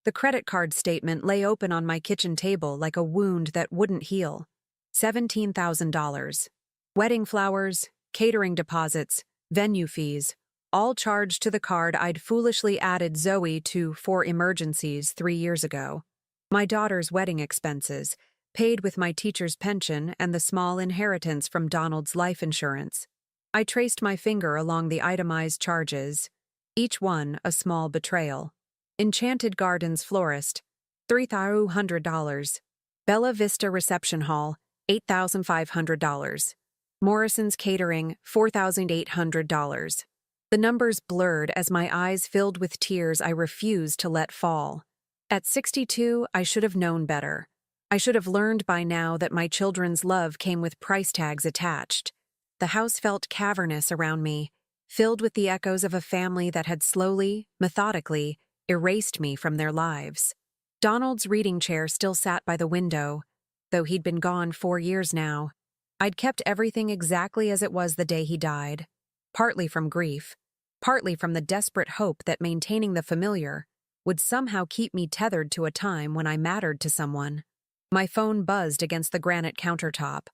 The credit card statement lay open on my kitchen table like a wound that wouldn't heal. $17,000. Wedding flowers, catering deposits, venue fees, all charged to the card I'd foolishly added Zoe to for emergencies 3 years ago. My daughter's wedding expenses, paid with my teacher's pension and the small inheritance from Donald's life insurance. I traced my finger along the itemized charges, each one a small betrayal. Enchanted Gardens florist, $3,200. Bella Vista reception hall, $8,500. Morrison's catering, $4,800. The numbers blurred as my eyes filled with tears I refused to let fall. At 62, I should have known better. I should have learned by now that my children's love came with price tags attached. The house felt cavernous around me, filled with the echoes of a family that had slowly, methodically, erased me from their lives. Donald's reading chair still sat by the window, though he'd been gone 4 years now. I'd kept everything exactly as it was the day he died, partly from grief, partly from the desperate hope that maintaining the familiar would somehow keep me tethered to a time when I mattered to someone. My phone buzzed against the granite countertop.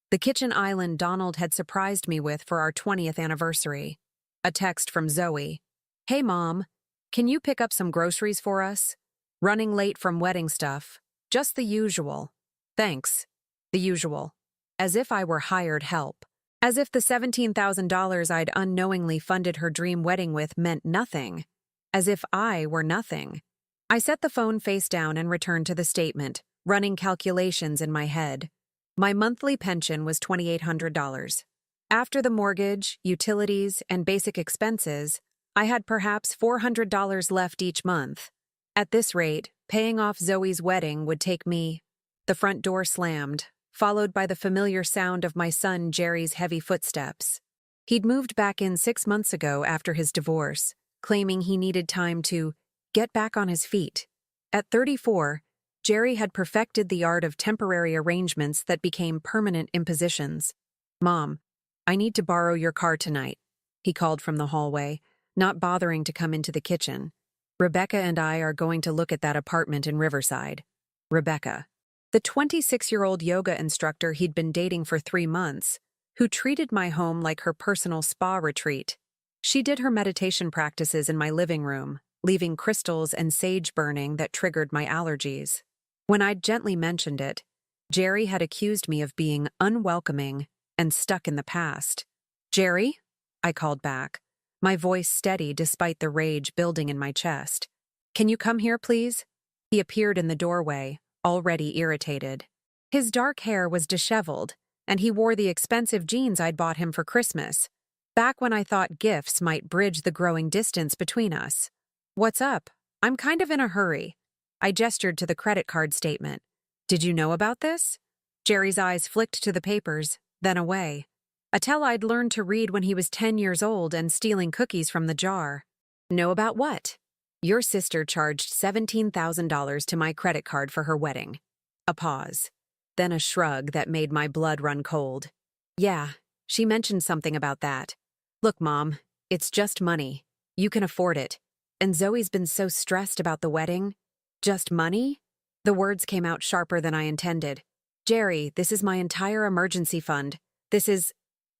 The kitchen island Donald had surprised me with for our 20th anniversary. A text from Zoe. "Hey Mom, can you pick up some groceries for us? Running late from wedding stuff. Just the usual. Thanks." The usual. As if I were hired help. As if the $17,000 I'd unknowingly funded her dream wedding with meant nothing. As if I were nothing. I set the phone face down and returned to the statement, running calculations in my head. My monthly pension was $2,800. After the mortgage, utilities, and basic expenses, I had perhaps $400 left each month. At this rate, paying off Zoe's wedding would take me. The front door slammed, followed by the familiar sound of my son Jerry's heavy footsteps. He'd moved back in 6 months ago after his divorce, claiming he needed time to get back on his feet. At 34, Jerry had perfected the art of temporary arrangements that became permanent impositions. "Mom, I need to borrow your car tonight," he called from the hallway, not bothering to come into the kitchen. "Rebecca and I are going to look at that apartment in Riverside." Rebecca. The 26-year-old yoga instructor he'd been dating for 3 months, who treated my home like her personal spa retreat. She did her meditation practices in my living room, leaving crystals and sage burning that triggered my allergies. When I'd gently mentioned it, Jerry had accused me of being unwelcoming and stuck in the past. "Jerry?" I called back, my voice steady despite the rage building in my chest. "Can you come here, please?" He appeared in the doorway, already irritated. His dark hair was disheveled, and he wore the expensive jeans I'd bought him for Christmas, back when I thought gifts might bridge the growing distance between us. "What's up? I'm kind of in a hurry." I gestured to the credit card statement. "Did you know about this?" Jerry's eyes flicked to the papers, then away. A tell I'd learned to read when he was 10 years old and stealing cookies from the jar. "Know about what?" "Your sister charged $17,000 to my credit card for her wedding." A pause. Then a shrug that made my blood run cold. "Yeah, she mentioned something about that. Look, Mom, it's just money. You can afford it. And Zoe's been so stressed about the wedding." "Just money?" The words came out sharper than I intended. "Jerry, this is my entire emergency fund.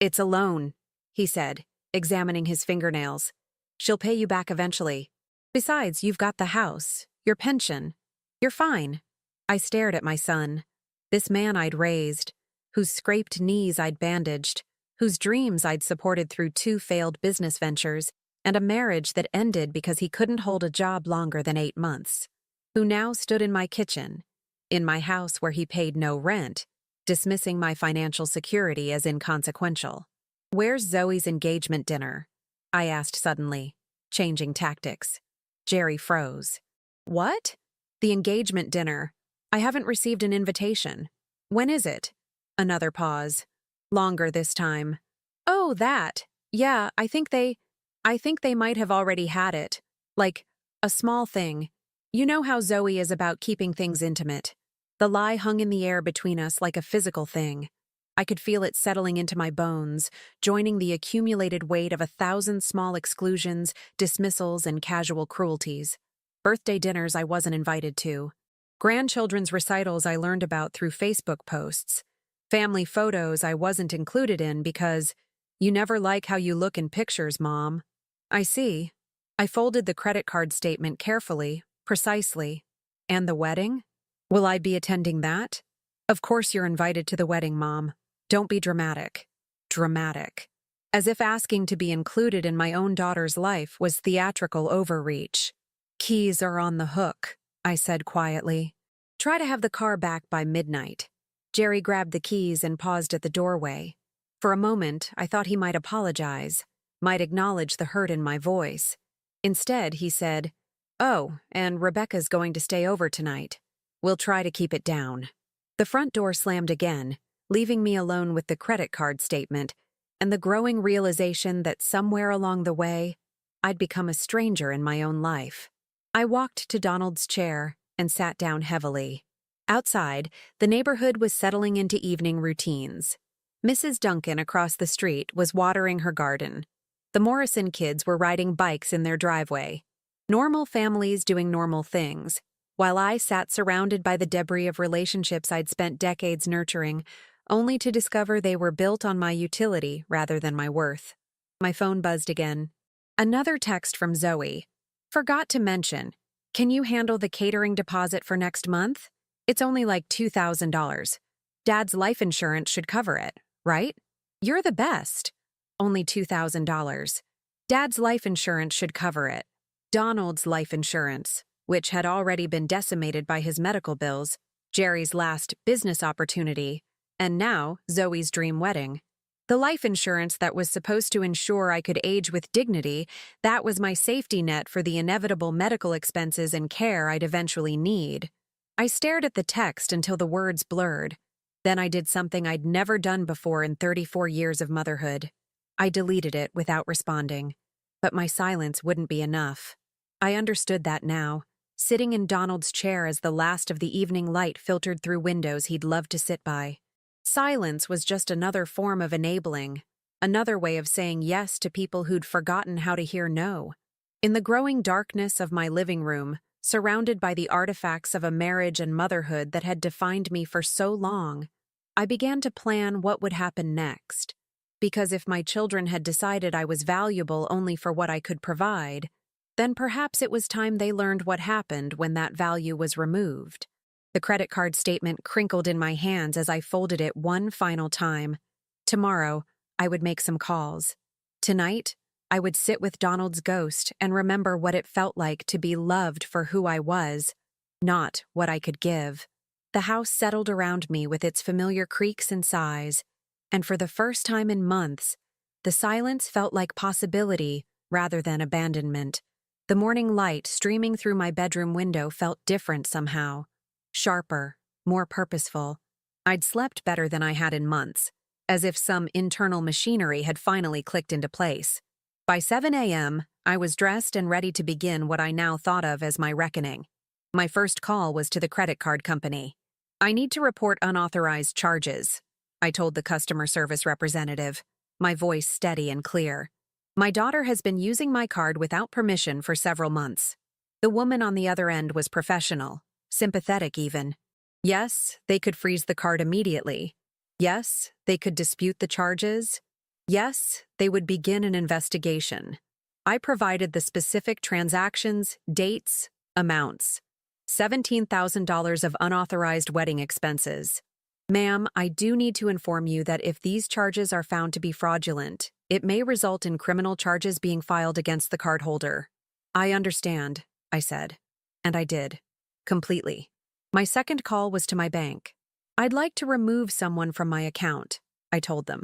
It's a loan," he said, examining his fingernails. "She'll pay you back eventually. Besides, you've got the house, your pension. You're fine." I stared at my son. This man I'd raised, whose scraped knees I'd bandaged, whose dreams I'd supported through 2 failed business ventures, and a marriage that ended because he couldn't hold a job longer than 8 months. Who now stood in my kitchen, in my house where he paid no rent, dismissing my financial security as inconsequential. "Where's Zoe's engagement dinner?" I asked suddenly, changing tactics. Jerry froze. "What?" "The engagement dinner. I haven't received an invitation." "When is it?" Another pause. Longer this time. "Oh, that. Yeah, I think they might have already had it. Like, a small thing. You know how Zoe is about keeping things intimate. The lie hung in the air between us like a physical thing. I could feel it settling into my bones, joining the accumulated weight of 1,000 small exclusions, dismissals, and casual cruelties. Birthday dinners I wasn't invited to. Grandchildren's recitals I learned about through Facebook posts. Family photos I wasn't included in because you never like how you look in pictures, Mom. I see. I folded the credit card statement carefully, precisely. And the wedding? Will I be attending that? Of course you're invited to the wedding, Mom. Don't be dramatic. Dramatic. As if asking to be included in my own daughter's life was theatrical overreach. Keys are on the hook, I said quietly. Try to have the car back by midnight. Jerry grabbed the keys and paused at the doorway. For a moment, I thought he might apologize, might acknowledge the hurt in my voice. Instead, he said, "Oh, and Rebecca's going to stay over tonight. We'll try to keep it down." The front door slammed again, leaving me alone with the credit card statement and the growing realization that somewhere along the way, I'd become a stranger in my own life. I walked to Donald's chair and sat down heavily. Outside, the neighborhood was settling into evening routines. Mrs. Duncan across the street was watering her garden. The Morrison kids were riding bikes in their driveway. Normal families doing normal things, while I sat surrounded by the debris of relationships I'd spent decades nurturing, only to discover they were built on my utility rather than my worth. My phone buzzed again. Another text from Zoe. Forgot to mention, can you handle the catering deposit for next month? It's only like $2,000. Dad's life insurance should cover it, right? You're the best. Only $2,000. Dad's life insurance should cover it. Donald's life insurance, which had already been decimated by his medical bills, Jerry's last business opportunity, and now Zoe's dream wedding. The life insurance that was supposed to ensure I could age with dignity, that was my safety net for the inevitable medical expenses and care I'd eventually need. I stared at the text until the words blurred. Then I did something I'd never done before in 34 years of motherhood. I deleted it without responding. But my silence wouldn't be enough. I understood that now, sitting in Donald's chair as the last of the evening light filtered through windows he'd love to sit by. Silence was just another form of enabling, another way of saying yes to people who'd forgotten how to hear no. In the growing darkness of my living room, surrounded by the artifacts of a marriage and motherhood that had defined me for so long, I began to plan what would happen next. Because if my children had decided I was valuable only for what I could provide, then perhaps it was time they learned what happened when that value was removed. The credit card statement crinkled in my hands as I folded it one final time. Tomorrow, I would make some calls. Tonight, I would sit with Donald's ghost and remember what it felt like to be loved for who I was, not what I could give. The house settled around me with its familiar creaks and sighs, and for the first time in months, the silence felt like possibility rather than abandonment. The morning light streaming through my bedroom window felt different somehow. Sharper, more purposeful. I'd slept better than I had in months, as if some internal machinery had finally clicked into place. By 7 a.m., I was dressed and ready to begin what I now thought of as my reckoning. My first call was to the credit card company. "I need to report unauthorized charges," I told the customer service representative, my voice steady and clear. "My daughter has been using my card without permission for several months." The woman on the other end was professional. Sympathetic even. Yes, they could freeze the card immediately. Yes, they could dispute the charges. Yes, they would begin an investigation. I provided the specific transactions, dates, amounts. $17,000 of unauthorized wedding expenses. "Ma'am, I do need to inform you that if these charges are found to be fraudulent, it may result in criminal charges being filed against the cardholder." "I understand," I said. And I did. Completely. My second call was to my bank. "I'd like to remove someone from my account," I told them.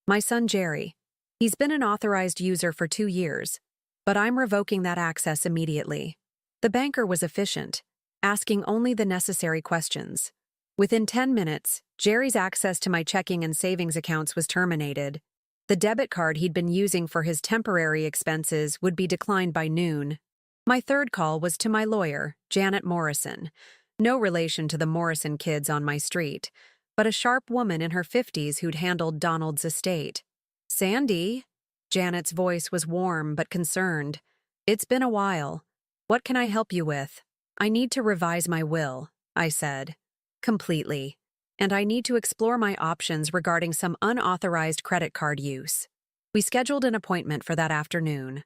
"My son Jerry. He's been an authorized user for 2 years, but I'm revoking that access immediately." The banker was efficient, asking only the necessary questions. Within 10 minutes, Jerry's access to my checking and savings accounts was terminated. The debit card he'd been using for his temporary expenses would be declined by noon. My third call was to my lawyer, Janet Morrison. No relation to the Morrison kids on my street, but a sharp woman in her 50s who'd handled Donald's estate. "Sandy?" Janet's voice was warm but concerned. "It's been a while. What can I help you with? I need to revise my will, I said. Completely. And I need to explore my options regarding some unauthorized credit card use. We scheduled an appointment for that afternoon.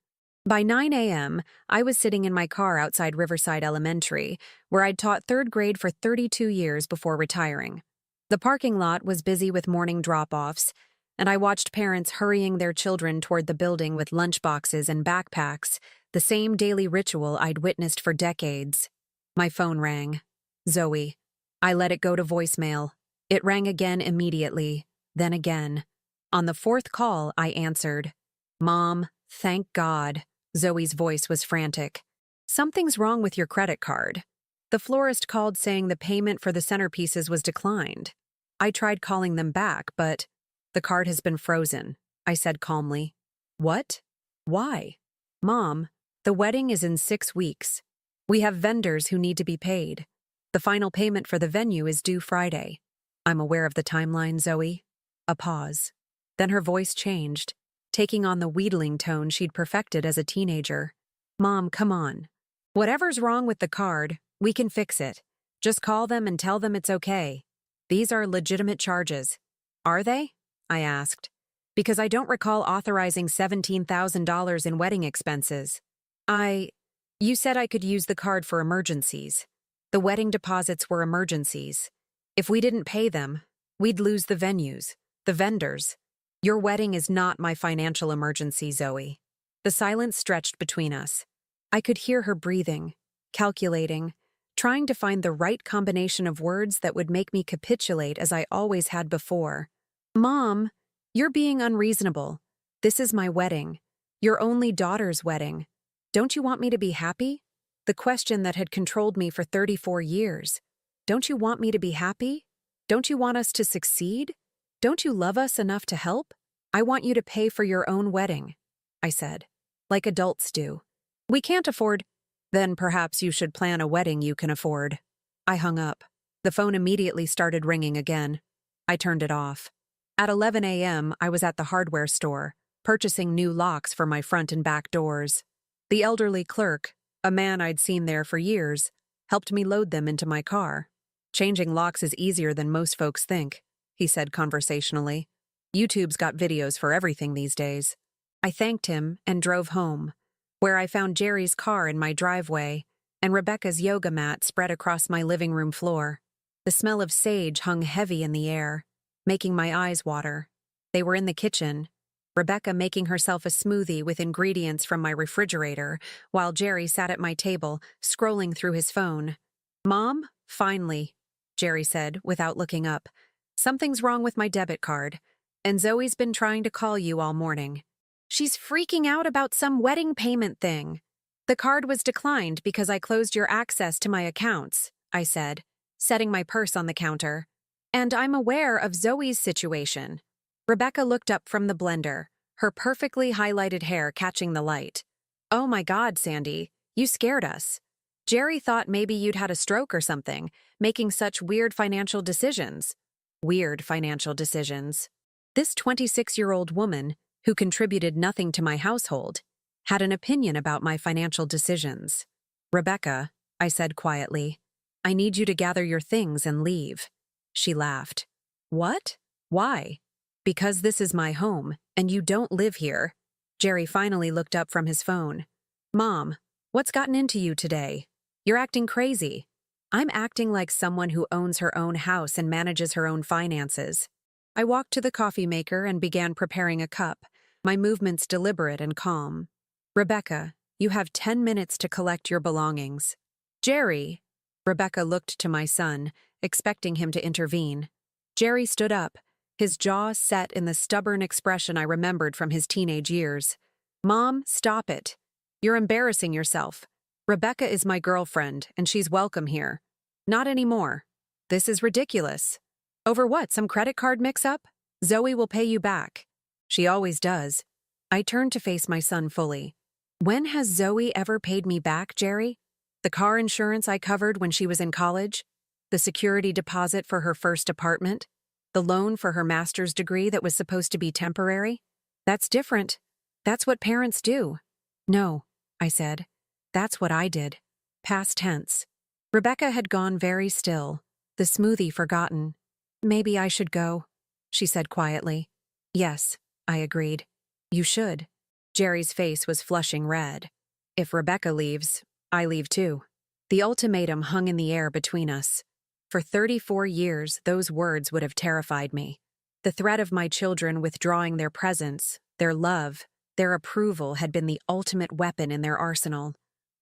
By 9 a.m., I was sitting in my car outside Riverside Elementary, where I'd taught third grade for 32 years before retiring. The parking lot was busy with morning drop-offs, and I watched parents hurrying their children toward the building with lunchboxes and backpacks, the same daily ritual I'd witnessed for decades. My phone rang. Zoe. I let it go to voicemail. It rang again immediately, then again. On the fourth call, I answered. Mom, thank God. Zoe's voice was frantic. Something's wrong with your credit card. The florist called saying the payment for the centerpieces was declined. I tried calling them back, but the card has been frozen, I said calmly. What? Why? Mom, the wedding is in 6 weeks. We have vendors who need to be paid. The final payment for the venue is due Friday. I'm aware of the timeline, Zoe. A pause. Then her voice changed, taking on the wheedling tone she'd perfected as a teenager. Mom, come on. Whatever's wrong with the card, we can fix it. Just call them and tell them it's okay. These are legitimate charges. Are they? I asked. Because I don't recall authorizing $17,000 in wedding expenses. You said I could use the card for emergencies. The wedding deposits were emergencies. If we didn't pay them, we'd lose the venues, the vendors. Your wedding is not my financial emergency, Zoe. The silence stretched between us. I could hear her breathing, calculating, trying to find the right combination of words that would make me capitulate as I always had before. Mom, you're being unreasonable. This is my wedding. Your only daughter's wedding. Don't you want me to be happy? The question that had controlled me for 34 years. Don't you want me to be happy? Don't you want us to succeed? Don't you love us enough to help? I want you to pay for your own wedding, I said, like adults do. We can't afford. Then perhaps you should plan a wedding you can afford. I hung up. The phone immediately started ringing again. I turned it off. At 11 a.m., I was at the hardware store, purchasing new locks for my front and back doors. The elderly clerk, a man I'd seen there for years, helped me load them into my car. Changing locks is easier than most folks think, he said conversationally. YouTube's got videos for everything these days. I thanked him and drove home, where I found Jerry's car in my driveway and Rebecca's yoga mat spread across my living room floor. The smell of sage hung heavy in the air, making my eyes water. They were in the kitchen, Rebecca making herself a smoothie with ingredients from my refrigerator, while Jerry sat at my table, scrolling through his phone. Mom, finally, Jerry said, without looking up. Something's wrong with my debit card, and Zoe's been trying to call you all morning. She's freaking out about some wedding payment thing. The card was declined because I closed your access to my accounts, I said, setting my purse on the counter. And I'm aware of Zoe's situation. Rebecca looked up from the blender, her perfectly highlighted hair catching the light. Oh my God, Sandy, you scared us. Jerry thought maybe you'd had a stroke or something, making such weird financial decisions. Weird financial decisions. This 26-year-old woman, who contributed nothing to my household, had an opinion about my financial decisions. Rebecca, I said quietly, I need you to gather your things and leave. She laughed. What? Why? Because this is my home, and you don't live here. Jerry finally looked up from his phone. Mom, what's gotten into you today? You're acting crazy. I'm acting like someone who owns her own house and manages her own finances. I walked to the coffee maker and began preparing a cup, my movements deliberate and calm. Rebecca, you have 10 minutes to collect your belongings. Jerry. Rebecca looked to my son, expecting him to intervene. Jerry stood up, his jaw set in the stubborn expression I remembered from his teenage years. Mom, stop it. You're embarrassing yourself. Rebecca is my girlfriend, and she's welcome here. Not anymore. This is ridiculous. Over what, some credit card mix-up? Zoe will pay you back. She always does. I turned to face my son fully. When has Zoe ever paid me back, Jerry? The car insurance I covered when she was in college? The security deposit for her first apartment? The loan for her master's degree that was supposed to be temporary? That's different. That's what parents do. No, I said. That's what I did. Past tense. Rebecca had gone very still, the smoothie forgotten. Maybe I should go, she said quietly. Yes, I agreed. You should. Jerry's face was flushing red. If Rebecca leaves, I leave too. The ultimatum hung in the air between us. For 34 years, those words would have terrified me. The threat of my children withdrawing their presence, their love, their approval had been the ultimate weapon in their arsenal.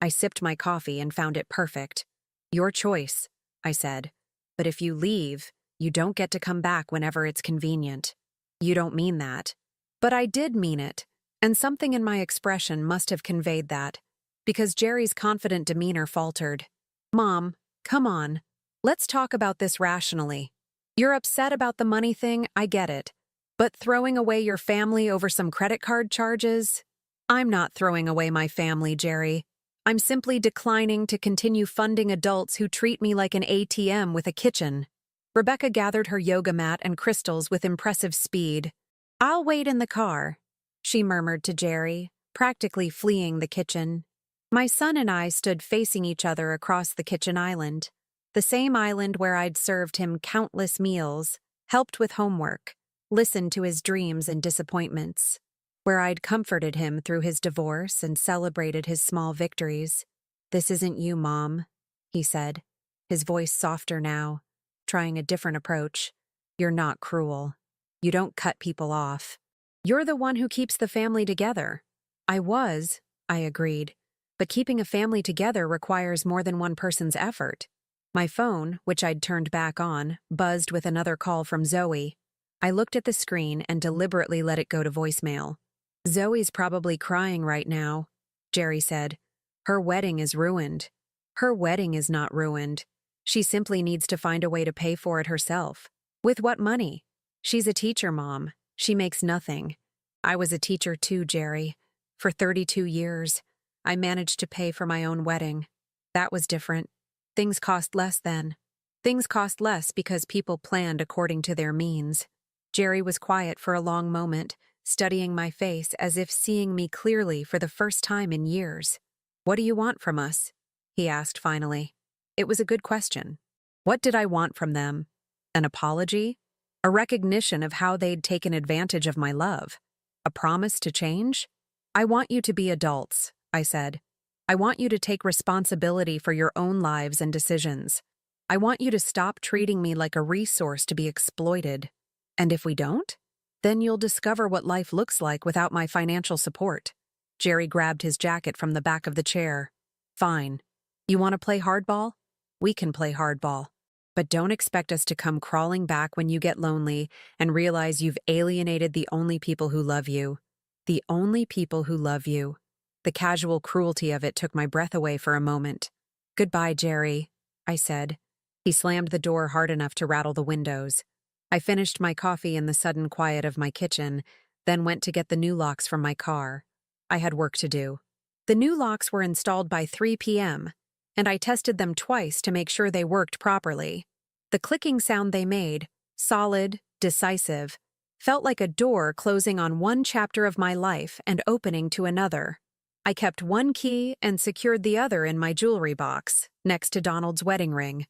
I sipped my coffee and found it perfect. Your choice, I said. But if you leave, you don't get to come back whenever it's convenient. You don't mean that. But I did mean it, and something in my expression must have conveyed that, because Jerry's confident demeanor faltered. Mom, come on. Let's talk about this rationally. You're upset about the money thing, I get it. But throwing away your family over some credit card charges? I'm not throwing away my family, Jerry. I'm simply declining to continue funding adults who treat me like an ATM with a kitchen. Rebecca gathered her yoga mat and crystals with impressive speed. I'll wait in the car, she murmured to Jerry, practically fleeing the kitchen. My son and I stood facing each other across the kitchen island. The same island where I'd served him countless meals, helped with homework, listened to his dreams and disappointments, where I'd comforted him through his divorce and celebrated his small victories. This isn't you, Mom, he said, his voice softer now, trying a different approach. You're not cruel. You don't cut people off. You're the one who keeps the family together. I agreed, but keeping a family together requires more than one person's effort. My phone, which I'd turned back on, buzzed with another call from Zoe. I looked at the screen and deliberately let it go to voicemail. Zoe's probably crying right now, Jerry said. Her wedding is ruined. Her wedding is not ruined. She simply needs to find a way to pay for it herself. With what money? She's a teacher, Mom. She makes nothing. I was a teacher too, Jerry. For 32 years, I managed to pay for my own wedding. That was different. Things cost less then. Things cost less because people planned according to their means. Jerry was quiet for a long moment, studying my face as if seeing me clearly for the first time in years. What do you want from us? He asked finally. It was a good question. What did I want from them? An apology? A recognition of how they'd taken advantage of my love? A promise to change? I want you to be adults, I said. I want you to take responsibility for your own lives and decisions. I want you to stop treating me like a resource to be exploited. And if we don't, then you'll discover what life looks like without my financial support. Jerry grabbed his jacket from the back of the chair. Fine. You want to play hardball? We can play hardball. But don't expect us to come crawling back when you get lonely and realize you've alienated the only people who love you. The only people who love you. The casual cruelty of it took my breath away for a moment. Goodbye, Jerry, I said. He slammed the door hard enough to rattle the windows. I finished my coffee in the sudden quiet of my kitchen, then went to get the new locks from my car. I had work to do. The new locks were installed by 3 p.m., and I tested them twice to make sure they worked properly. The clicking sound they made, solid, decisive, felt like a door closing on one chapter of my life and opening to another. I kept one key and secured the other in my jewelry box, next to Donald's wedding ring.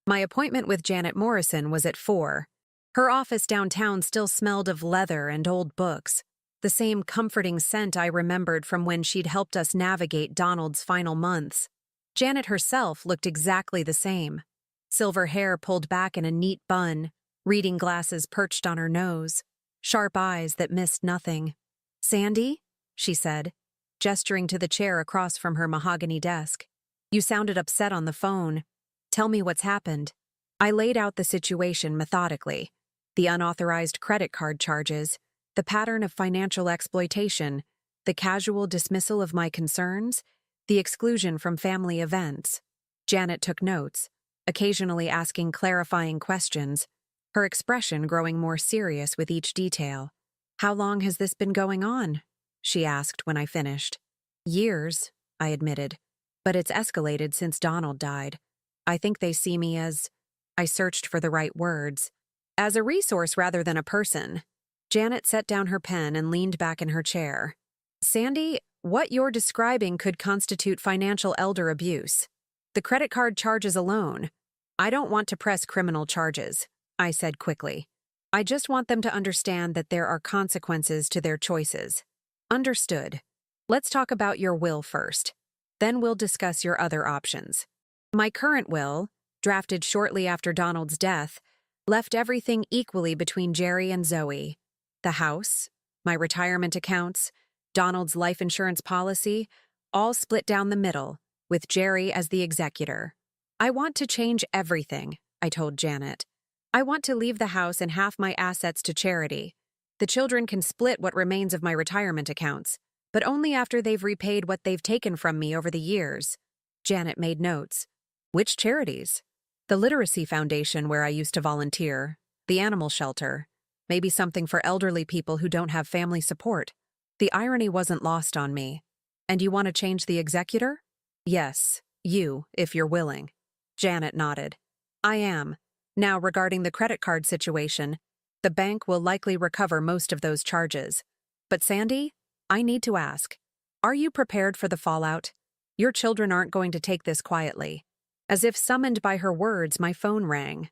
My appointment with Janet Morrison was at 4. Her office downtown still smelled of leather and old books, the same comforting scent I remembered from when she'd helped us navigate Donald's final months. Janet herself looked exactly the same. Silver hair pulled back in a neat bun, reading glasses perched on her nose, sharp eyes that missed nothing. Sandy? She said, gesturing to the chair across from her mahogany desk. You sounded upset on the phone. Tell me what's happened. I laid out the situation methodically. The unauthorized credit card charges, the pattern of financial exploitation, the casual dismissal of my concerns, the exclusion from family events. Janet took notes, occasionally asking clarifying questions, her expression growing more serious with each detail. How long has this been going on? She asked when I finished. Years, I admitted, but it's escalated since Donald died. I think they see me as, I searched for the right words, as a resource rather than a person. Janet set down her pen and leaned back in her chair. Sandy, what you're describing could constitute financial elder abuse. The credit card charges alone. I don't want to press criminal charges, I said quickly. I just want them to understand that there are consequences to their choices. Understood. Let's talk about your will first. Then we'll discuss your other options. My current will, drafted shortly after Donald's death, left everything equally between Jerry and Zoe. The house, my retirement accounts, Donald's life insurance policy, all split down the middle, with Jerry as the executor. I want to change everything, I told Janet. I want to leave the house and half my assets to charity. The children can split what remains of my retirement accounts, but only after they've repaid what they've taken from me over the years. Janet made notes. Which charities? The Literacy Foundation where I used to volunteer, the animal shelter, maybe something for elderly people who don't have family support. The irony wasn't lost on me. And you want to change the executor? Yes, you, if you're willing. Janet nodded. I am. Now, regarding the credit card situation, the bank will likely recover most of those charges. But Sandy, I need to ask, are you prepared for the fallout? Your children aren't going to take this quietly. As if summoned by her words, my phone rang.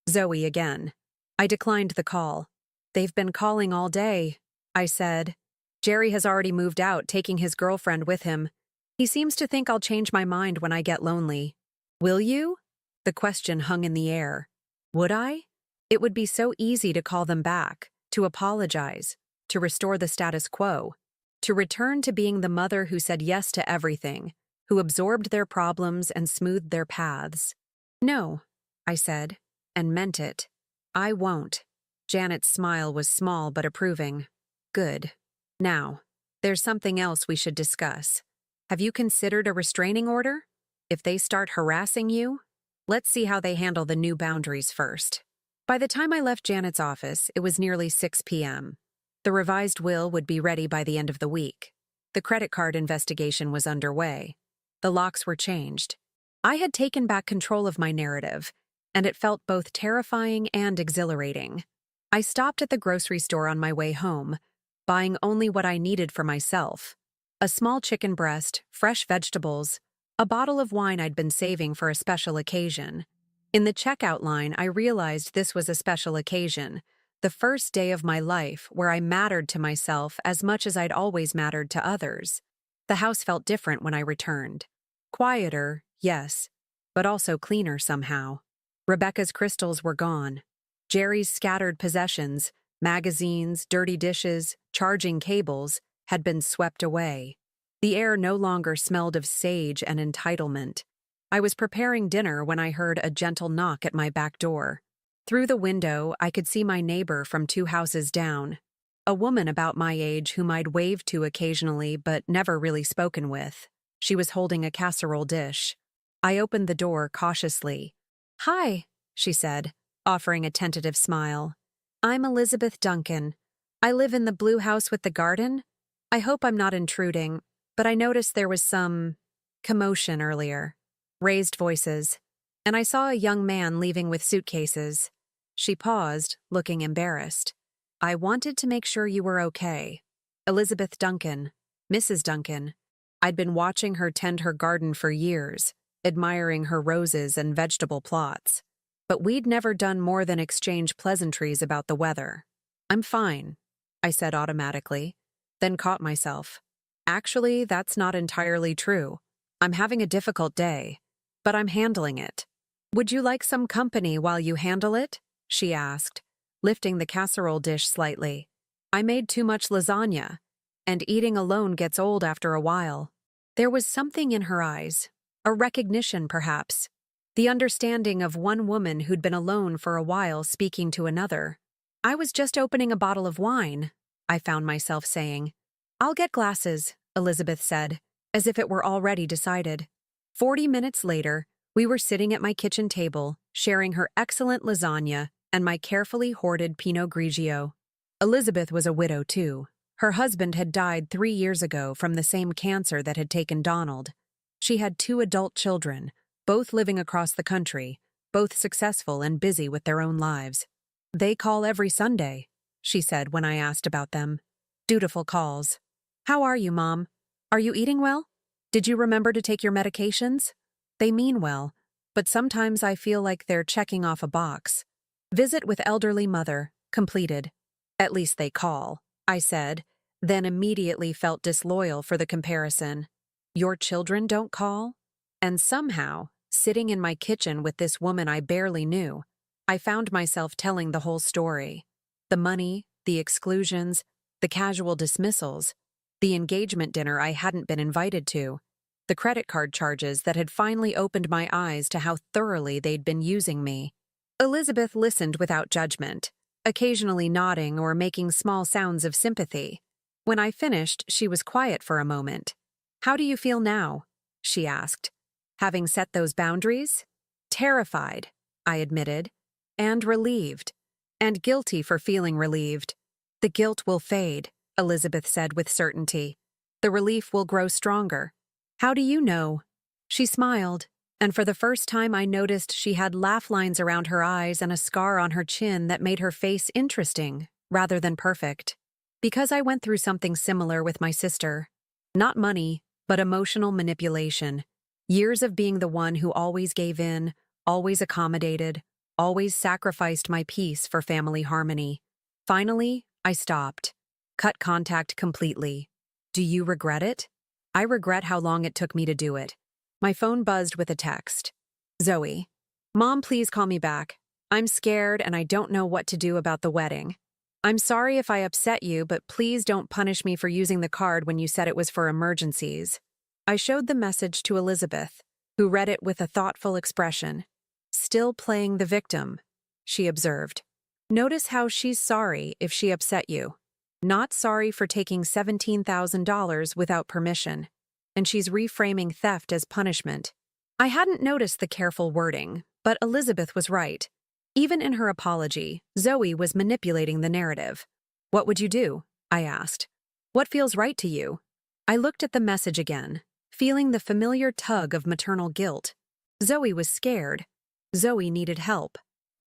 Zoe again. I declined the call. They've been calling all day, I said. Jerry has already moved out, taking his girlfriend with him. He seems to think I'll change my mind when I get lonely. Will you? The question hung in the air. Would I? It would be so easy to call them back, to apologize, to restore the status quo, to return to being the mother who said yes to everything, who absorbed their problems and smoothed their paths. No, I said, and meant it. I won't. Janet's smile was small but approving. Good. Now, there's something else we should discuss. Have you considered a restraining order? If they start harassing you, let's see how they handle the new boundaries first. By the time I left Janet's office, it was nearly 6 p.m. The revised will would be ready by the end of the week. The credit card investigation was underway. The locks were changed. I had taken back control of my narrative, and it felt both terrifying and exhilarating. I stopped at the grocery store on my way home, buying only what I needed for myself. A small chicken breast, fresh vegetables, a bottle of wine I'd been saving for a special occasion. In the checkout line, I realized this was a special occasion, the first day of my life where I mattered to myself as much as I'd always mattered to others. The house felt different when I returned. Quieter, yes, but also cleaner somehow. Rebecca's crystals were gone. Jerry's scattered possessions, magazines, dirty dishes, charging cables, had been swept away. The air no longer smelled of sage and entitlement. I was preparing dinner when I heard a gentle knock at my back door. Through the window, I could see my neighbor from 2 houses down, a woman about my age whom I'd waved to occasionally but never really spoken with. She was holding a casserole dish. I opened the door cautiously. Hi, she said, offering a tentative smile. I'm Elizabeth Duncan. I live in the blue house with the garden. I hope I'm not intruding, but I noticed there was some commotion earlier. Raised voices, and I saw a young man leaving with suitcases. She paused, looking embarrassed. I wanted to make sure you were okay. Elizabeth Duncan, Mrs. Duncan. I'd been watching her tend her garden for years, admiring her roses and vegetable plots. But we'd never done more than exchange pleasantries about the weather. I'm fine, I said automatically, then caught myself. Actually, that's not entirely true. I'm having a difficult day, but I'm handling it. Would you like some company while you handle it? She asked, lifting the casserole dish slightly. I made too much lasagna, and eating alone gets old after a while. There was something in her eyes, a recognition perhaps, the understanding of one woman who'd been alone for a while speaking to another. I was just opening a bottle of wine, I found myself saying. I'll get glasses, Elizabeth said, as if it were already decided. 40 minutes later, we were sitting at my kitchen table, sharing her excellent lasagna and my carefully hoarded Pinot Grigio. Elizabeth was a widow, too. Her husband had died 3 years ago from the same cancer that had taken Donald. She had 2 adult children, both living across the country, both successful and busy with their own lives. They call every Sunday, she said when I asked about them. Dutiful calls. How are you, Mom? Are you eating well? Did you remember to take your medications? They mean well, but sometimes I feel like they're checking off a box. Visit with elderly mother, completed. At least they call, I said, then immediately felt disloyal for the comparison. Your children don't call? And somehow, sitting in my kitchen with this woman I barely knew, I found myself telling the whole story. The money, the exclusions, the casual dismissals, the engagement dinner I hadn't been invited to, the credit card charges that had finally opened my eyes to how thoroughly they'd been using me. Elizabeth listened without judgment, occasionally nodding or making small sounds of sympathy. When I finished, she was quiet for a moment. "How do you feel now?" she asked. "Having set those boundaries?" "Terrified," I admitted, "and relieved, and guilty for feeling relieved." "The guilt will fade," Elizabeth said with certainty. "The relief will grow stronger." "How do you know?" She smiled, and for the first time I noticed she had laugh lines around her eyes and a scar on her chin that made her face interesting, rather than perfect. "Because I went through something similar with my sister. Not money, but emotional manipulation. Years of being the one who always gave in, always accommodated, always sacrificed my peace for family harmony. Finally, I stopped. Cut contact completely. Do you regret it? I regret how long it took me to do it." My phone buzzed with a text. "Zoe. Mom, please call me back. I'm scared and I don't know what to do about the wedding. I'm sorry if I upset you, but please don't punish me for using the card when you said it was for emergencies." I showed the message to Elizabeth, who read it with a thoughtful expression. "Still playing the victim," she observed. "Notice how she's sorry if she upset you. Not sorry for taking $17,000 without permission. And she's reframing theft as punishment." I hadn't noticed the careful wording, but Elizabeth was right. Even in her apology, Zoe was manipulating the narrative. "What would you do?" I asked. "What feels right to you?" I looked at the message again, feeling the familiar tug of maternal guilt. Zoe was scared. Zoe needed help.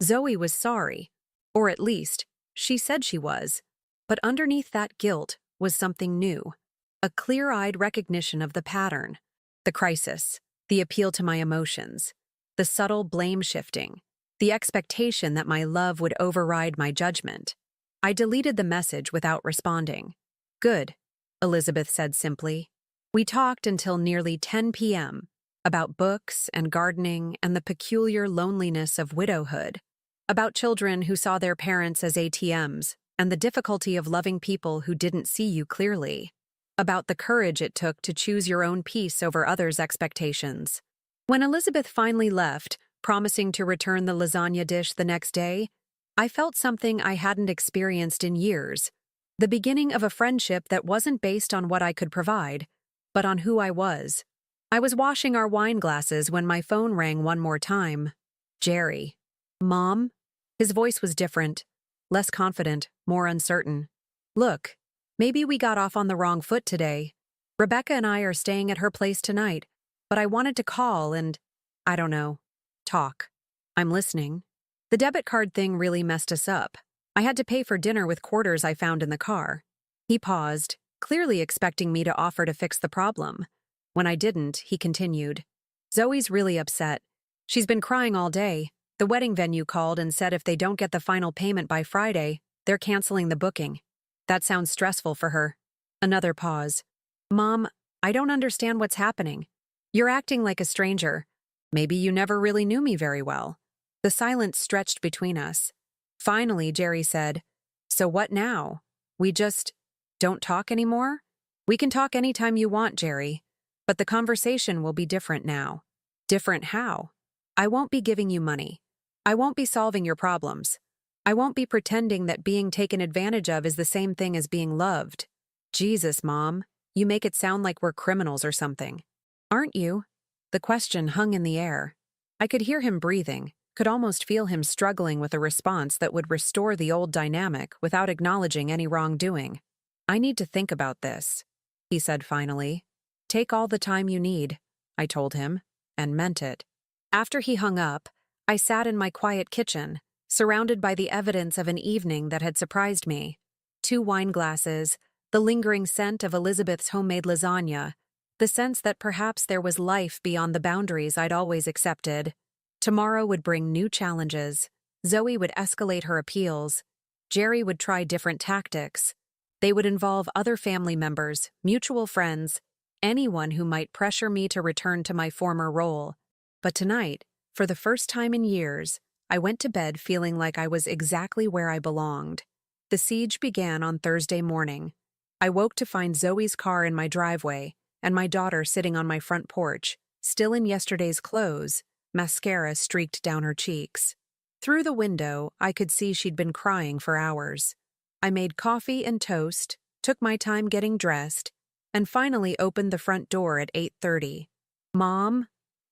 Zoe was sorry. Or at least, she said she was. But underneath that guilt was something new. A clear-eyed recognition of the pattern, the crisis, the appeal to my emotions, the subtle blame-shifting, the expectation that my love would override my judgment. I deleted the message without responding. "Good," Elizabeth said simply. We talked until nearly 10 p.m., about books and gardening and the peculiar loneliness of widowhood, about children who saw their parents as ATMs and the difficulty of loving people who didn't see you clearly, about the courage it took to choose your own peace over others' expectations. When Elizabeth finally left, promising to return the lasagna dish the next day, I felt something I hadn't experienced in years, the beginning of a friendship that wasn't based on what I could provide, but on who I was. I was washing our wine glasses when my phone rang one more time. Jerry. "Mom?" His voice was different, less confident, more uncertain. "Look, maybe we got off on the wrong foot today. Rebecca and I are staying at her place tonight, but I wanted to call and, I don't know, talk." "I'm listening." "The debit card thing really messed us up. I had to pay for dinner with quarters I found in the car." He paused, clearly expecting me to offer to fix the problem. When I didn't, he continued. "Zoe's really upset. She's been crying all day. The wedding venue called and said if they don't get the final payment by Friday, they're canceling the booking. That sounds stressful for her." Another pause. "Mom, I don't understand what's happening. You're acting like a stranger. Maybe you never really knew me very well." The silence stretched between us. Finally, Jerry said, "So what now? We just don't talk anymore?" "We can talk anytime you want, Jerry. But the conversation will be different now." "Different how?" "I won't be giving you money. I won't be solving your problems. I won't be pretending that being taken advantage of is the same thing as being loved." "Jesus, Mom, you make it sound like we're criminals or something." "Aren't you?" The question hung in the air. I could hear him breathing, could almost feel him struggling with a response that would restore the old dynamic without acknowledging any wrongdoing. "I need to think about this," he said finally. "Take all the time you need," I told him, and meant it. After he hung up, I sat in my quiet kitchen, surrounded by the evidence of an evening that had surprised me. 2 wine glasses, the lingering scent of Elizabeth's homemade lasagna, the sense that perhaps there was life beyond the boundaries I'd always accepted. Tomorrow would bring new challenges. Zoe would escalate her appeals. Jerry would try different tactics. They would involve other family members, mutual friends, anyone who might pressure me to return to my former role. But tonight, for the first time in years, I went to bed feeling like I was exactly where I belonged. The siege began on Thursday morning. I woke to find Zoe's car in my driveway and my daughter sitting on my front porch, still in yesterday's clothes, mascara streaked down her cheeks. Through the window, I could see she'd been crying for hours. I made coffee and toast, took my time getting dressed, and finally opened the front door at 8:30. "Mom?"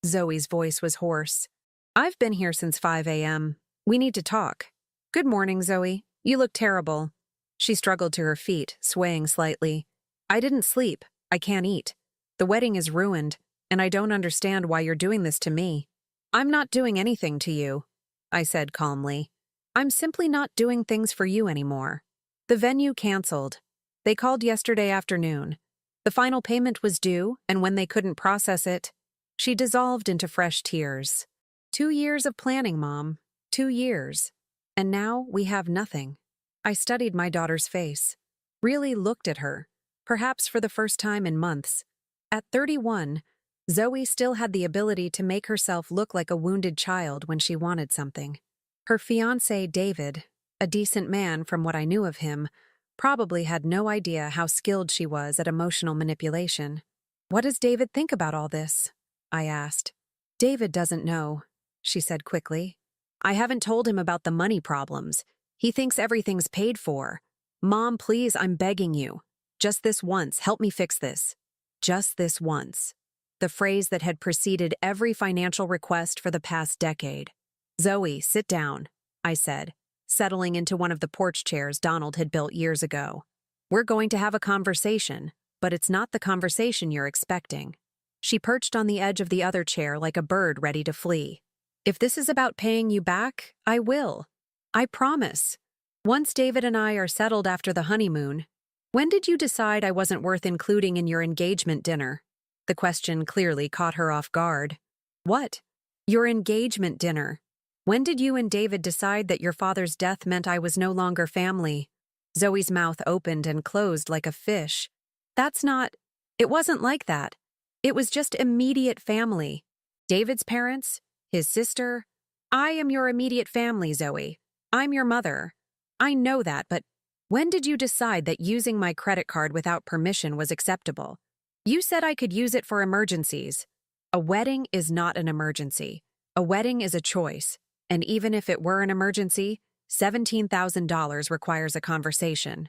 Zoe's voice was hoarse. "I've been here since 5 a.m. We need to talk." "Good morning, Zoe. You look terrible." She struggled to her feet, swaying slightly. "I didn't sleep. I can't eat. The wedding is ruined, and I don't understand why you're doing this to me." "I'm not doing anything to you," I said calmly. "I'm simply not doing things for you anymore." The venue canceled. They called yesterday afternoon. The final payment was due, and when they couldn't process it, she dissolved into fresh tears. 2 years of planning, Mom. 2 years. And now we have nothing. I studied my daughter's face, really looked at her, perhaps for the first time in months. At 31, Zoe still had the ability to make herself look like a wounded child when she wanted something. Her fiancé, David, a decent man from what I knew of him, probably had no idea how skilled she was at emotional manipulation. "What does David think about all this?" I asked. "David doesn't know," she said quickly. "I haven't told him about the money problems. He thinks everything's paid for. Mom, please, I'm begging you. Just this once, help me fix this. Just this once." The phrase that had preceded every financial request for the past decade. "Zoe, sit down," I said, settling into one of the porch chairs Donald had built years ago. "We're going to have a conversation, but it's not the conversation you're expecting." She perched on the edge of the other chair like a bird ready to flee. "If this is about paying you back, I will. I promise. Once David and I are settled after the honeymoon." "When did you decide I wasn't worth including in your engagement dinner?" The question clearly caught her off guard. "What?" "Your engagement dinner. When did you and David decide that your father's death meant I was no longer family?" Zoe's mouth opened and closed like a fish. "That's not... It wasn't like that. It was just immediate family. David's parents, his sister. I am your immediate family, Zoe. I'm your mother. I know that, but when did you decide that using my credit card without permission was acceptable? You said I could use it for emergencies. A wedding is not an emergency. A wedding is a choice. And even if it were an emergency, $17,000 requires a conversation."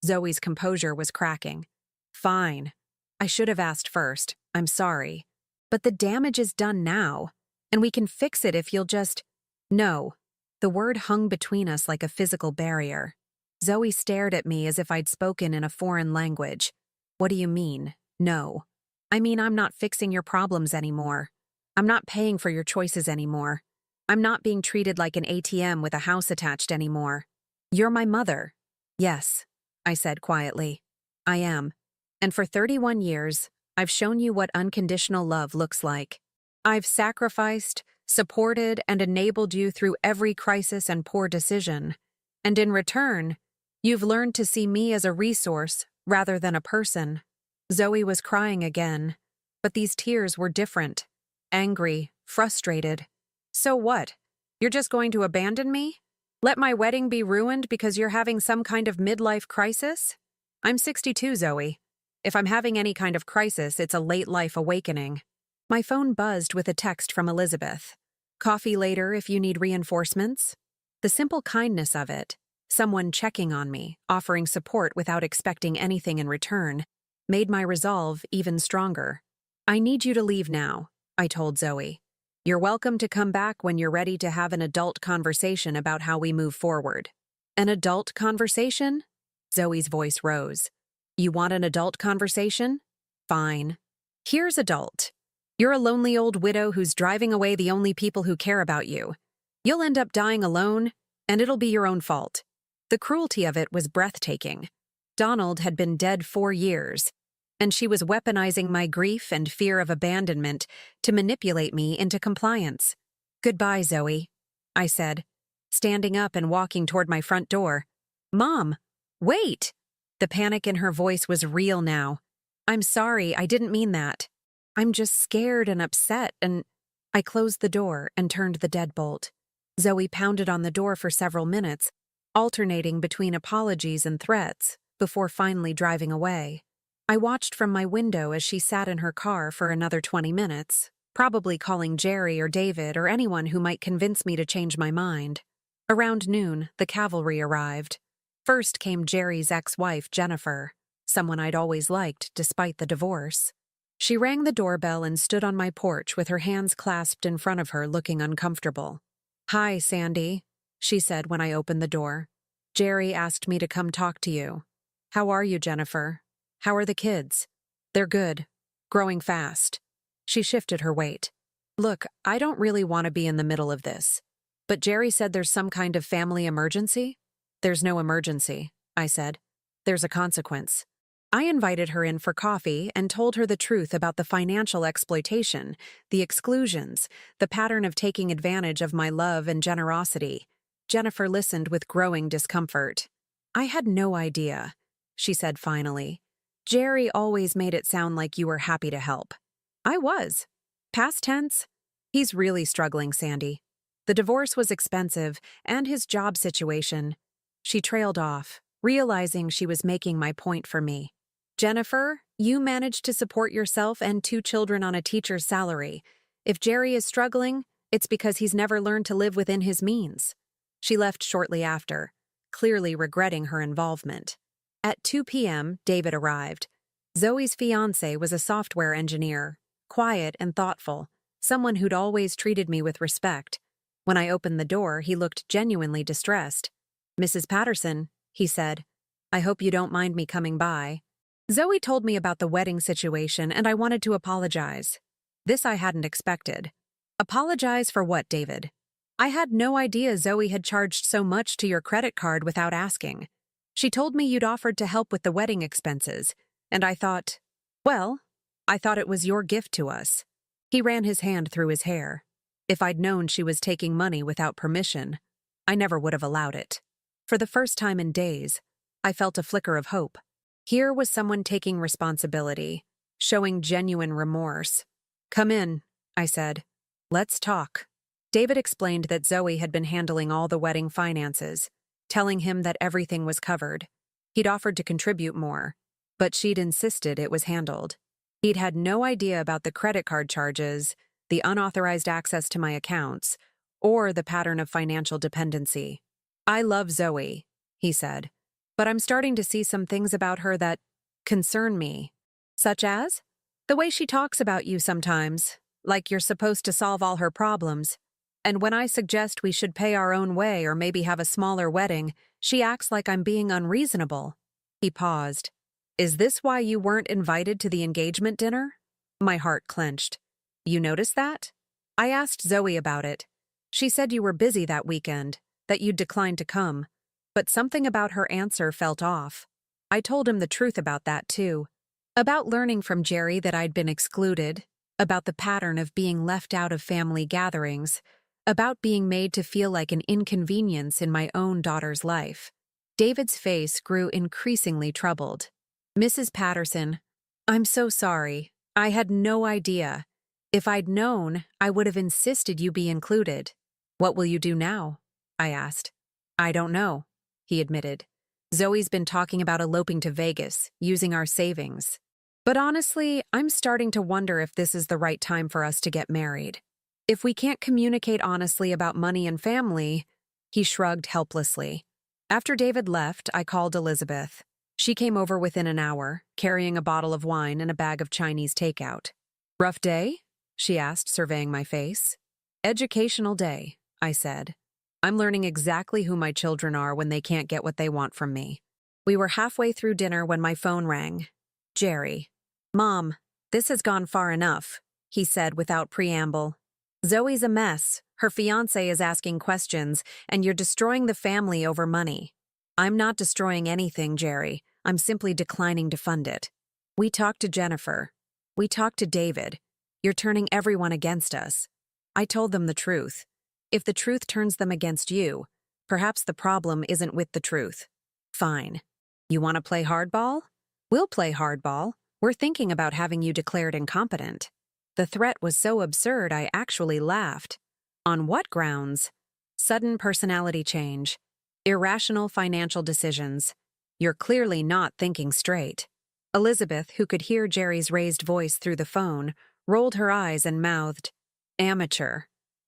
Zoe's composure was cracking. "Fine. I should have asked first. I'm sorry. But the damage is done now, and we can fix it if you'll just..." "No." The word hung between us like a physical barrier. Zoe stared at me as if I'd spoken in a foreign language. "What do you mean, no?" "I mean, I'm not fixing your problems anymore. I'm not paying for your choices anymore. I'm not being treated like an ATM with a house attached anymore. You're my mother." "Yes," I said quietly. "I am. And for 31 years, I've shown you what unconditional love looks like. I've sacrificed, supported, and enabled you through every crisis and poor decision. And in return, you've learned to see me as a resource rather than a person." Zoe was crying again, but these tears were different. Angry, frustrated. "So what? You're just going to abandon me? Let my wedding be ruined because you're having some kind of midlife crisis? I'm 62, Zoe. If I'm having any kind of crisis, it's a late-life awakening." My phone buzzed with a text from Elizabeth. "Coffee later if you need reinforcements." The simple kindness of it, someone checking on me, offering support without expecting anything in return, made my resolve even stronger. "I need you to leave now," I told Zoe. "You're welcome to come back when you're ready to have an adult conversation about how we move forward." "An adult conversation?" Zoe's voice rose. "You want an adult conversation? Fine. Here's adult. You're a lonely old widow who's driving away the only people who care about you. You'll end up dying alone, and it'll be your own fault." The cruelty of it was breathtaking. Donald had been dead 4 years, and she was weaponizing my grief and fear of abandonment to manipulate me into compliance. "Goodbye, Zoe," I said, standing up and walking toward my front door. "Mom, wait!" The panic in her voice was real now. "I'm sorry, I didn't mean that. I'm just scared and upset and—" I closed the door and turned the deadbolt. Zoe pounded on the door for several minutes, alternating between apologies and threats, before finally driving away. I watched from my window as she sat in her car for another 20 minutes, probably calling Jerry or David or anyone who might convince me to change my mind. Around noon, the cavalry arrived. First came Jerry's ex-wife, Jennifer, someone I'd always liked despite the divorce. She rang the doorbell and stood on my porch with her hands clasped in front of her, looking uncomfortable. "Hi, Sandy," she said when I opened the door. "Jerry asked me to come talk to you." "How are you, Jennifer? How are the kids?" "They're good. Growing fast." She shifted her weight. "Look, I don't really want to be in the middle of this. But Jerry said there's some kind of family emergency?" "There's no emergency," I said. "There's a consequence." I invited her in for coffee and told her the truth about the financial exploitation, the exclusions, the pattern of taking advantage of my love and generosity. Jennifer listened with growing discomfort. "I had no idea," she said finally. "Jerry always made it sound like you were happy to help." "I was. Past tense. He's really struggling, Sandy. The divorce was expensive, and his job situation." She trailed off, realizing she was making my point for me. "Jennifer, you managed to support yourself and 2 children on a teacher's salary. If Jerry is struggling, it's because he's never learned to live within his means." She left shortly after, clearly regretting her involvement. At 2 p.m., David arrived. Zoe's fiancé was a software engineer, quiet and thoughtful, someone who'd always treated me with respect. When I opened the door, he looked genuinely distressed. "Mrs. Patterson," he said, "I hope you don't mind me coming by." Zoe told me about the wedding situation, and I wanted to apologize. This I hadn't expected. "Apologize for what, David?" "I had no idea Zoe had charged so much to your credit card without asking. She told me you'd offered to help with the wedding expenses, and I thought it was your gift to us." He ran his hand through his hair. "If I'd known she was taking money without permission, I never would have allowed it." For the first time in days, I felt a flicker of hope. Here was someone taking responsibility, showing genuine remorse. "Come in," I said. "Let's talk." David explained that Zoe had been handling all the wedding finances, telling him that everything was covered. He'd offered to contribute more, but she'd insisted it was handled. He'd had no idea about the credit card charges, the unauthorized access to my accounts, or the pattern of financial dependency. "I love Zoe," he said, "but I'm starting to see some things about her that concern me." "Such as?" "The way she talks about you sometimes, like you're supposed to solve all her problems. And when I suggest we should pay our own way or maybe have a smaller wedding, she acts like I'm being unreasonable." He paused. "Is this why you weren't invited to the engagement dinner?" My heart clenched. "You noticed that?" "I asked Zoe about it. She said you were busy that weekend, that you'd declined to come. But something about her answer felt off. I told him the truth about that, too. About learning from Jerry that I'd been excluded, about the pattern of being left out of family gatherings, about being made to feel like an inconvenience in my own daughter's life. David's face grew increasingly troubled. "Mrs. Patterson, I'm so sorry. I had no idea. If I'd known, I would have insisted you be included." "What will you do now?" I asked. "I don't know," he admitted. "Zoe's been talking about eloping to Vegas, using our savings. But honestly, I'm starting to wonder if this is the right time for us to get married. If we can't communicate honestly about money and family—" He shrugged helplessly. After David left, I called Elizabeth. She came over within an hour, carrying a bottle of wine and a bag of Chinese takeout. "Rough day?" she asked, surveying my face. "Educational day," I said. "I'm learning exactly who my children are when they can't get what they want from me." We were halfway through dinner when my phone rang. Jerry. "Mom, this has gone far enough," he said without preamble. "Zoe's a mess, her fiancé is asking questions, and you're destroying the family over money." "I'm not destroying anything, Jerry. I'm simply declining to fund it. We talked to Jennifer. We talked to David. You're turning everyone against us. I told them the truth. If the truth turns them against you, perhaps the problem isn't with the truth. Fine. You want to play hardball? We'll play hardball. We're thinking about having you declared incompetent. The threat was so absurd I actually laughed. On what grounds? Sudden personality change. Irrational financial decisions. You're clearly not thinking straight. Elizabeth, who could hear Jerry's raised voice through the phone, rolled her eyes and mouthed, "Amateur."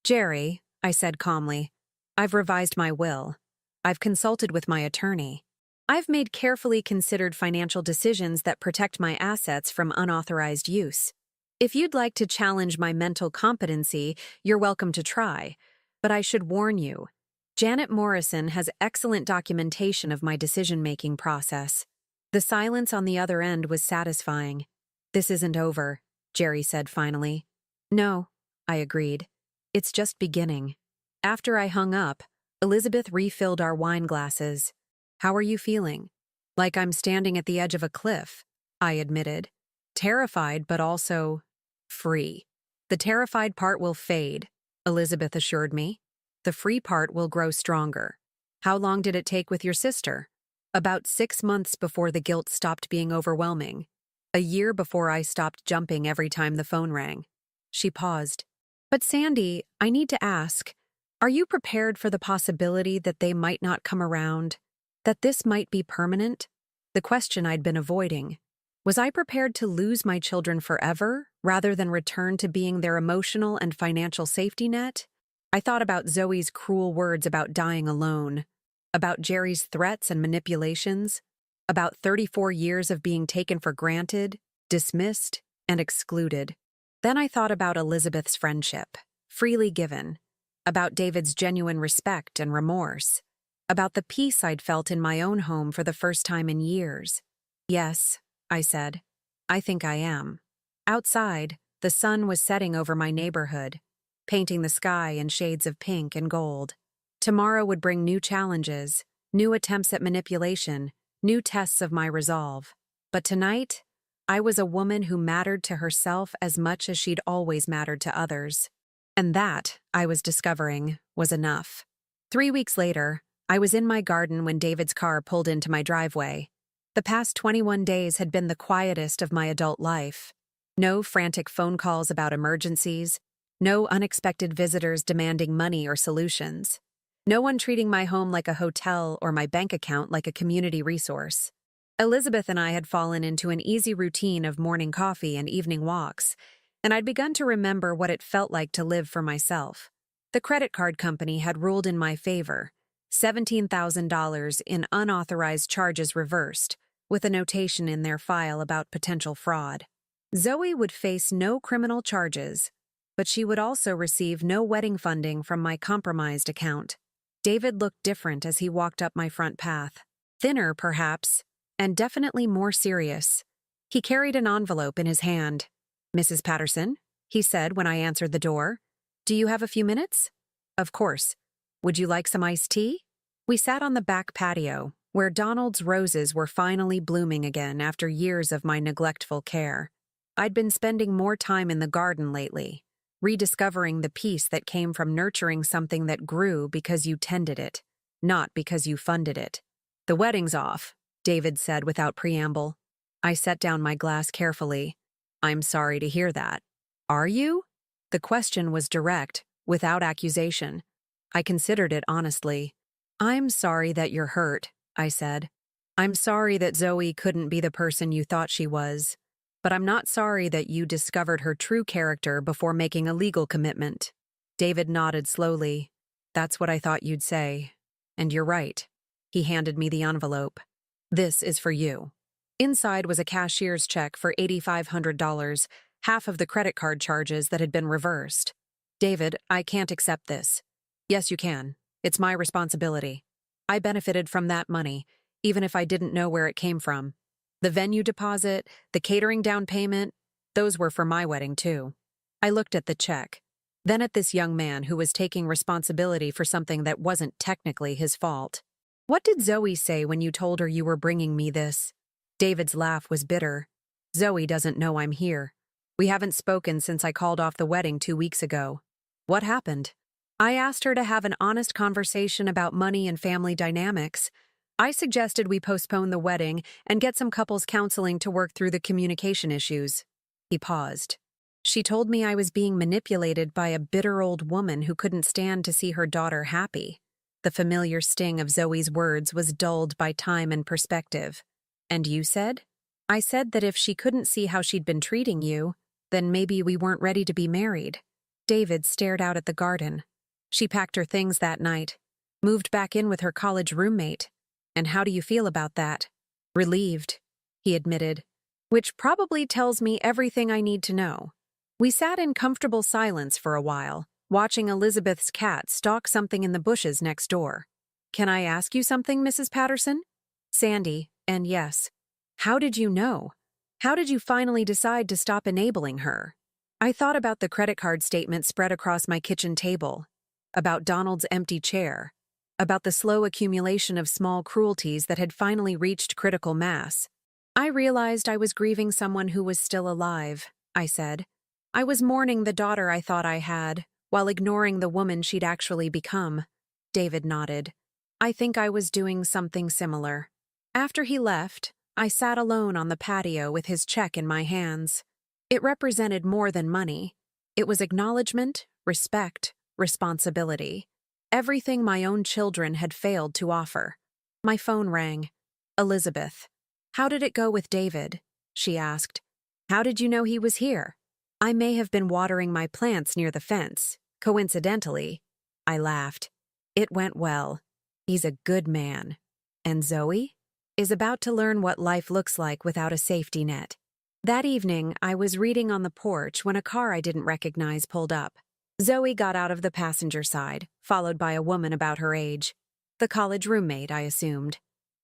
"Jerry," I said calmly, "I've revised my will. I've consulted with my attorney. I've made carefully considered financial decisions that protect my assets from unauthorized use. If you'd like to challenge my mental competency, you're welcome to try. But I should warn you, Janet Morrison has excellent documentation of my decision-making process." The silence on the other end was satisfying. "This isn't over," Jerry said finally. "No," I agreed. "It's just beginning." After I hung up, Elizabeth refilled our wine glasses. "How are you feeling?" "Like I'm standing at the edge of a cliff," I admitted. "Terrified, but also free." "The terrified part will fade," Elizabeth assured me. "The free part will grow stronger." "How long did it take with your sister?" "About 6 months before the guilt stopped being overwhelming. A year before I stopped jumping every time the phone rang." She paused. "But Sandy, I need to ask, are you prepared for the possibility that they might not come around? That this might be permanent?" The question I'd been avoiding. Was I prepared to lose my children forever, rather than return to being their emotional and financial safety net? I thought about Zoe's cruel words about dying alone, about Jerry's threats and manipulations, about 34 years of being taken for granted, dismissed, and excluded. Then I thought about Elizabeth's friendship, freely given, about David's genuine respect and remorse, about the peace I'd felt in my own home for the first time in years. "Yes," I said, "I think I am." Outside, the sun was setting over my neighborhood, painting the sky in shades of pink and gold. Tomorrow would bring new challenges, new attempts at manipulation, new tests of my resolve. But tonight, I was a woman who mattered to herself as much as she'd always mattered to others. And that, I was discovering, was enough. 3 weeks later, I was in my garden when David's car pulled into my driveway. The past 21 days had been the quietest of my adult life. No frantic phone calls about emergencies, no unexpected visitors demanding money or solutions. No one treating my home like a hotel or my bank account like a community resource. Elizabeth and I had fallen into an easy routine of morning coffee and evening walks, and I'd begun to remember what it felt like to live for myself. The credit card company had ruled in my favor, $17,000 in unauthorized charges reversed, with a notation in their file about potential fraud. Zoe would face no criminal charges, but she would also receive no wedding funding from my compromised account. David looked different as he walked up my front path. Thinner, perhaps, and definitely more serious. He carried an envelope in his hand. "Mrs. Patterson," he said when I answered the door. "Do you have a few minutes?" "Of course. Would you like some iced tea?" We sat on the back patio, where Donald's roses were finally blooming again after years of my neglectful care. I'd been spending more time in the garden lately, rediscovering the peace that came from nurturing something that grew because you tended it, not because you funded it. "The wedding's off," David said without preamble. I set down my glass carefully. "I'm sorry to hear that." "Are you?" The question was direct, without accusation. I considered it honestly. "I'm sorry that you're hurt," I said. "I'm sorry that Zoe couldn't be the person you thought she was. But I'm not sorry that you discovered her true character before making a legal commitment." David nodded slowly. "That's what I thought you'd say. And you're right." He handed me the envelope. "This is for you." Inside was a cashier's check for $8,500, half of the credit card charges that had been reversed. "David, I can't accept this." "Yes, you can. It's my responsibility. I benefited from that money, even if I didn't know where it came from. The venue deposit, the catering down payment, those were for my wedding too." I looked at the check, then at this young man who was taking responsibility for something that wasn't technically his fault. "What did Zoe say when you told her you were bringing me this?" David's laugh was bitter. Zoe doesn't know I'm here. We haven't spoken since I called off the wedding 2 weeks ago. What happened? I asked her to have an honest conversation about money and family dynamics. I suggested we postpone the wedding and get some couples counseling to work through the communication issues. He paused. She told me I was being manipulated by a bitter old woman who couldn't stand to see her daughter happy. The familiar sting of Zoe's words was dulled by time and perspective. And you said? I said that if she couldn't see how she'd been treating you, then maybe we weren't ready to be married. David stared out at the garden. She packed her things that night, moved back in with her college roommate. And how do you feel about that? Relieved, he admitted, which probably tells me everything I need to know. We sat in comfortable silence for a while, watching Elizabeth's cat stalk something in the bushes next door. Can I ask you something, Mrs. Patterson? Sandy, and yes. How did you know? How did you finally decide to stop enabling her? I thought about the credit card statement spread across my kitchen table, about Donald's empty chair, about the slow accumulation of small cruelties that had finally reached critical mass. I realized I was grieving someone who was still alive, I said. I was mourning the daughter I thought I had, while ignoring the woman she'd actually become. David nodded. I think I was doing something similar. After he left, I sat alone on the patio with his check in my hands. It represented more than money. It was acknowledgement, respect, responsibility. Everything my own children had failed to offer. My phone rang. Elizabeth. How did it go with David? She asked. How did you know he was here? I may have been watering my plants near the fence, coincidentally. I laughed. It went well. He's a good man. And Zoe? Is about to learn what life looks like without a safety net. That evening, I was reading on the porch when a car I didn't recognize pulled up. Zoe got out of the passenger side, followed by a woman about her age. The college roommate, I assumed.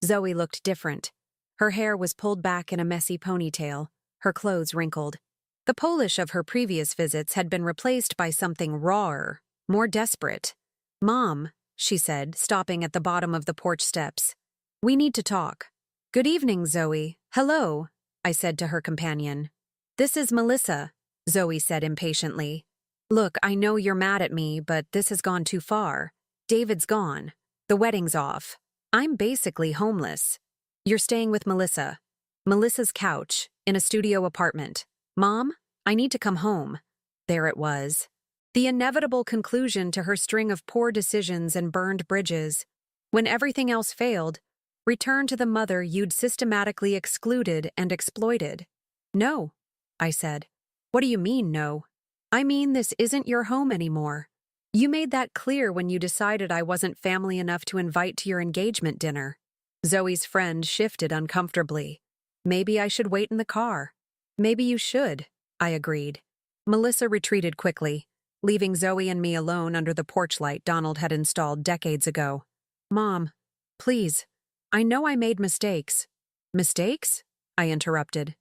Zoe looked different. Her hair was pulled back in a messy ponytail, her clothes wrinkled. The polish of her previous visits had been replaced by something rawer, more desperate. Mom, she said, stopping at the bottom of the porch steps. We need to talk. Good evening, Zoe. Hello, I said to her companion. This is Melissa, Zoe said impatiently. Look, I know you're mad at me, but this has gone too far. David's gone. The wedding's off. I'm basically homeless. You're staying with Melissa. Melissa's couch, in a studio apartment. Mom, I need to come home. There it was. The inevitable conclusion to her string of poor decisions and burned bridges. When everything else failed, return to the mother you'd systematically excluded and exploited. No, I said. What do you mean, no? I mean this isn't your home anymore. You made that clear when you decided I wasn't family enough to invite to your engagement dinner. Zoe's friend shifted uncomfortably. Maybe I should wait in the car. Maybe you should, I agreed. Melissa retreated quickly, leaving Zoe and me alone under the porch light Donald had installed decades ago. Mom, please. I know I made mistakes. Mistakes? I interrupted.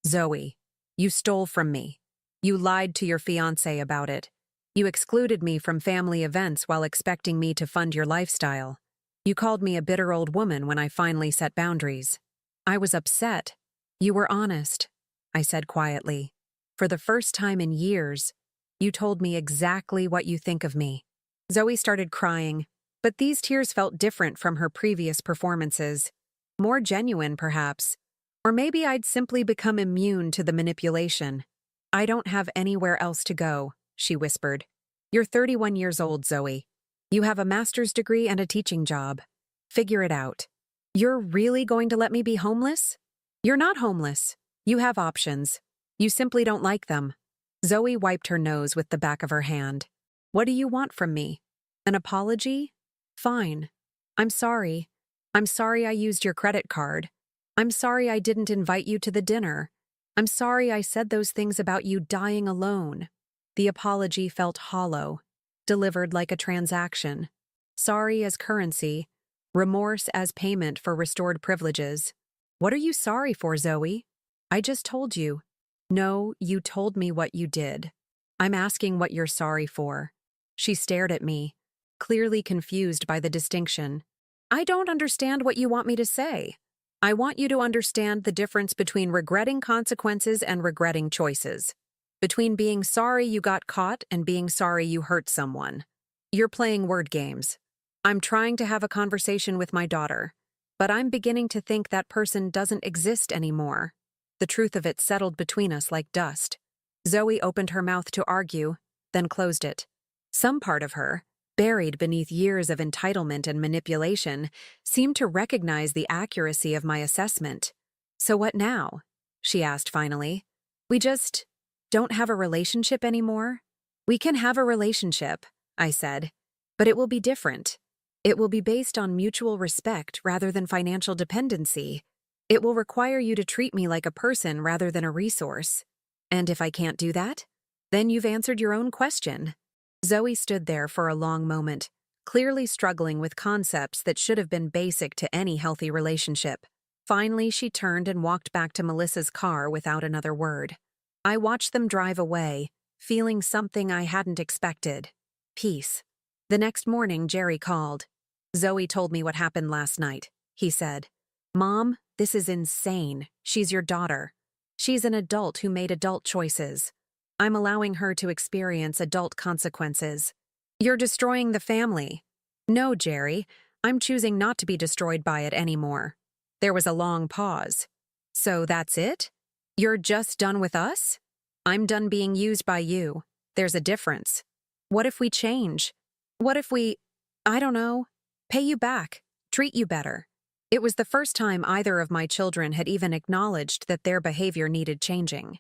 Zoe, you stole from me. You lied to your fiancé about it. You excluded me from family events while expecting me to fund your lifestyle. You called me a bitter old woman when I finally set boundaries. I was upset. You were honest, I said quietly. For the first time in years, you told me exactly what you think of me. Zoe started crying, but these tears felt different from her previous performances. More genuine, perhaps. Or maybe I'd simply become immune to the manipulation. I don't have anywhere else to go, she whispered. You're 31 years old, Zoe. You have a master's degree and a teaching job. Figure it out. You're really going to let me be homeless? You're not homeless. You have options. You simply don't like them. Zoe wiped her nose with the back of her hand. What do you want from me? An apology? Fine. I'm sorry. I'm sorry I used your credit card. I'm sorry I didn't invite you to the dinner. I'm sorry I said those things about you dying alone. The apology felt hollow, delivered like a transaction. Sorry as currency, remorse as payment for restored privileges. What are you sorry for, Zoe? I just told you. No, you told me what you did. I'm asking what you're sorry for. She stared at me, clearly confused by the distinction. I don't understand what you want me to say. I want you to understand the difference between regretting consequences and regretting choices. Between being sorry you got caught and being sorry you hurt someone. You're playing word games. I'm trying to have a conversation with my daughter, but I'm beginning to think that person doesn't exist anymore. The truth of it settled between us like dust. Zoe opened her mouth to argue, then closed it. Some part of her, buried beneath years of entitlement and manipulation, seemed to recognize the accuracy of my assessment. So what now? She asked finally. We just don't have a relationship anymore? We can have a relationship, I said, but it will be different. It will be based on mutual respect rather than financial dependency. It will require you to treat me like a person rather than a resource. And if I can't do that, then you've answered your own question. Zoe stood there for a long moment, clearly struggling with concepts that should have been basic to any healthy relationship. Finally, she turned and walked back to Melissa's car without another word. I watched them drive away, feeling something I hadn't expected. Peace. The next morning, Jerry called. Zoe told me what happened last night, he said. Mom, this is insane. She's your daughter. She's an adult who made adult choices. I'm allowing her to experience adult consequences. You're destroying the family. No, Jerry, I'm choosing not to be destroyed by it anymore. There was a long pause. So that's it? You're just done with us? I'm done being used by you. There's a difference. What if we change? What if we, I don't know, pay you back, treat you better? It was the first time either of my children had even acknowledged that their behavior needed changing.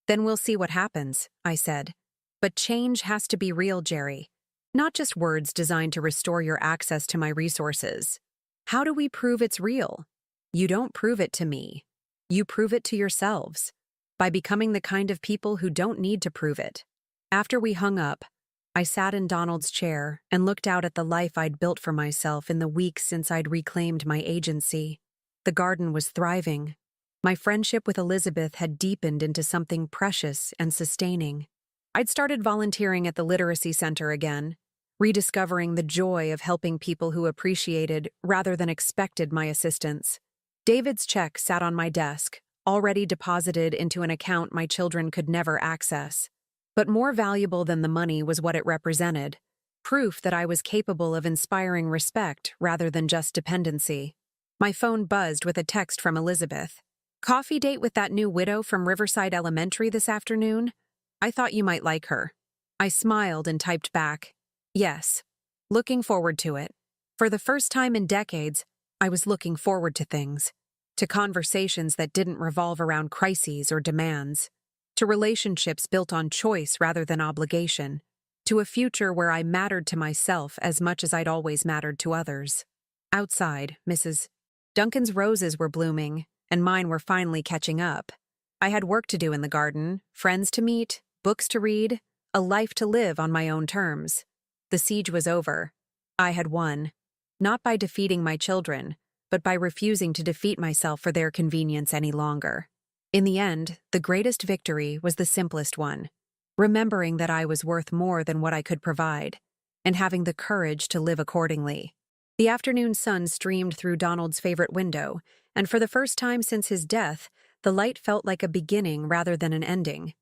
Then we'll see what happens, I said. But change has to be real, Jerry. Not just words designed to restore your access to my resources. How do we prove it's real? You don't prove it to me. You prove it to yourselves. By becoming the kind of people who don't need to prove it. After we hung up, I sat in Donald's chair and looked out at the life I'd built for myself in the weeks since I'd reclaimed my agency. The garden was thriving. My friendship with Elizabeth had deepened into something precious and sustaining. I'd started volunteering at the literacy center again, rediscovering the joy of helping people who appreciated rather than expected my assistance. David's check sat on my desk, already deposited into an account my children could never access. But more valuable than the money was what it represented, proof that I was capable of inspiring respect rather than just dependency. My phone buzzed with a text from Elizabeth. Coffee date with that new widow from Riverside Elementary this afternoon? I thought you might like her. I smiled and typed back, yes. Looking forward to it. For the first time in decades, I was looking forward to things. To conversations that didn't revolve around crises or demands. To relationships built on choice rather than obligation. To a future where I mattered to myself as much as I'd always mattered to others. Outside, Mrs. Duncan's roses were blooming, and mine were finally catching up. I had work to do in the garden, friends to meet, books to read, a life to live on my own terms. The siege was over. I had won. Not by defeating my children, but by refusing to defeat myself for their convenience any longer. In the end, the greatest victory was the simplest one, remembering that I was worth more than what I could provide, and having the courage to live accordingly. The afternoon sun streamed through Donald's favorite window, and for the first time since his death, the light felt like a beginning rather than an ending.